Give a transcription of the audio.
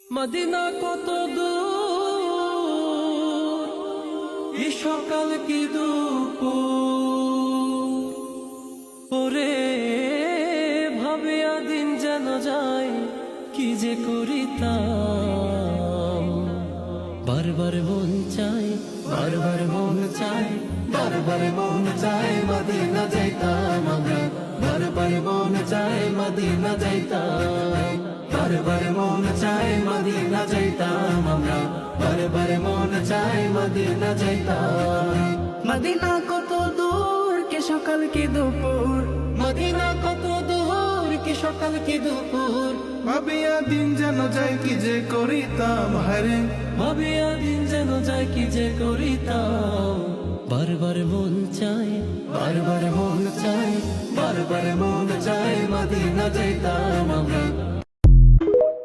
Medina কত দূর, এই সকাল কি দুপুর, ওরে ভাবিয়া দিন যেন যায় কি যে করিতাম। বারবার মন চাই, বারবার মন চাই, বারবার মন চাই মদিনা যাইতাম আমরা, বারবার মন চাই মদিনা যাইতাম, বারবার মন চাই মদিনা যাইতাম আমরা, বারবার মন চাই মদিনা যাইতাম। মদিনা কত দূর, কে সকাল কে দুপুর, মদিনা কত দূর, কি সকাল কি দুপুর, ভাবিয়া দিন যেন যায় কি যে করিতাম হারে, ভাবিয়া দিন যেন যায় কি যে করিতাম। বারবার মন চাই, বারবার মন চাই, বারবার মন চাই মদিনা যাইতাম আমরা,